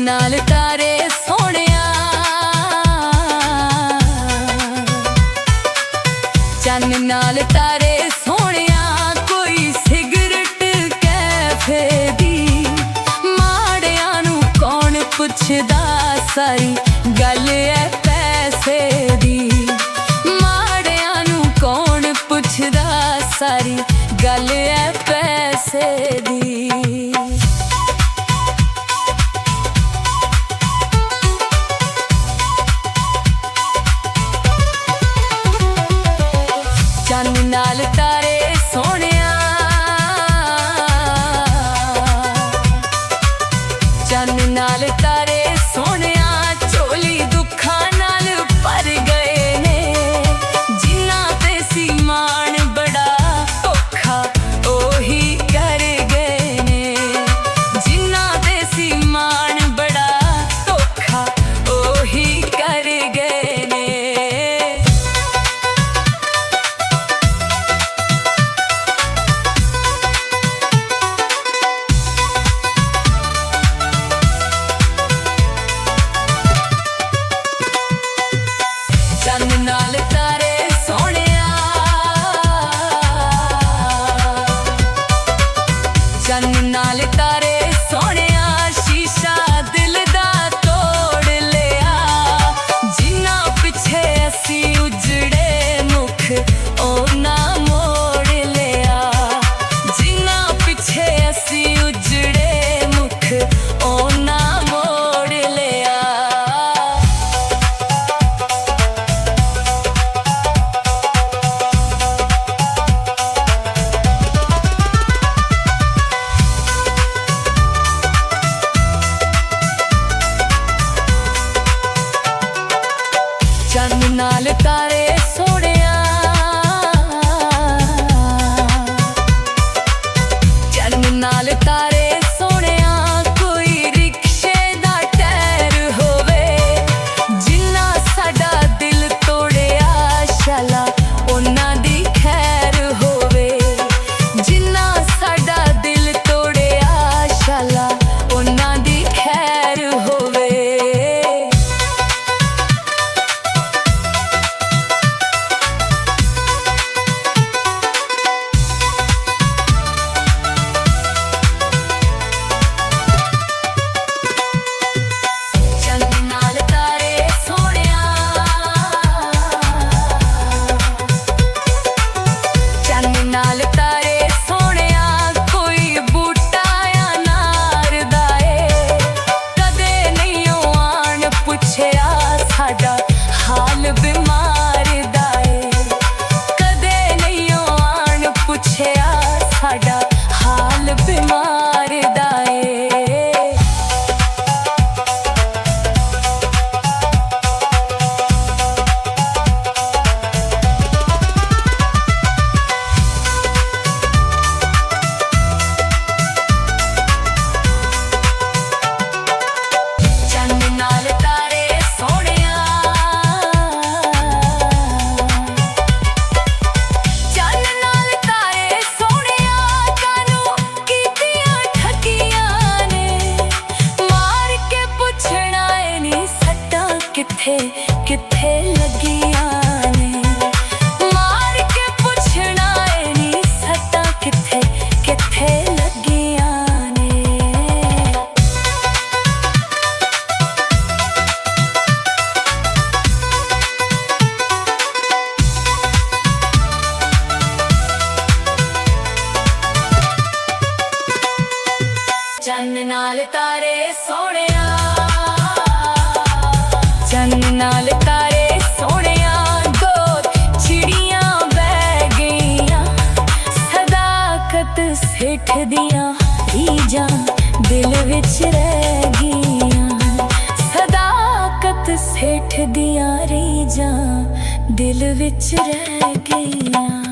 नाल तारे सोहणिया, चन्न नाल तारे सोहणिया, कोई सिगरट कैफे दी, माड़ियां नूं कौन पुछदा, सारी गल है पैसे दी, माड़ियां नूं कौन पुछदा, सारी गल है पैसे दी। चन्न नाल तारे सोहणिया, चन्न नाल तारे सोहणिया, झोली दुखां नाल भर गए ने, जिन्हां ते सी मान बड़ा औखा ओही कर गए ने, जिन्हां ते सी मान बड़ा औखा ओही कर गए ने। चन्न नाल तारे सोहणिया, चन्न नाल तारे सोहणिया, शीशा दिल दा तोड़ लिया, जिन्हां पिछे असी उजड़े मुख ओना मोड़ लिया, जिन्हां पिछे असी उजड़े मुख ओना मोड़ लिया। चन्न नाल तारे सोहणिया, चन्न नाल तारे सोहणिया, कोई रिक्शे दा टायर होवे, जिन्हां साडा दिल तोड़िया, शाला उन्हां दी खैर होवे, जिन्हां साडा दिल तोड़िया, शाला उन्हां दी खैर होवे। नाल तारे सोहणिया, कोई बूटा या नार दा ए, कदे नहीं आण पुछया, साडा हाल बीमार दा ए, कदे नहीं आण पुछया, साडा हाल बीमार दा ए। किथे किथे लगियां ने, मार के पुछना है नी, सट्टां किथे किथे लगियां ने। चन्न नाल तारे सोहणिया, चन्न नाल तारे सोहणिया, दो चिड़ियां बह गईयां, सदाकत सेठ दियां रीजां दिल विच रह गईयां, सदाकत सेठ दियां रीजां दिल विच रह गईयां।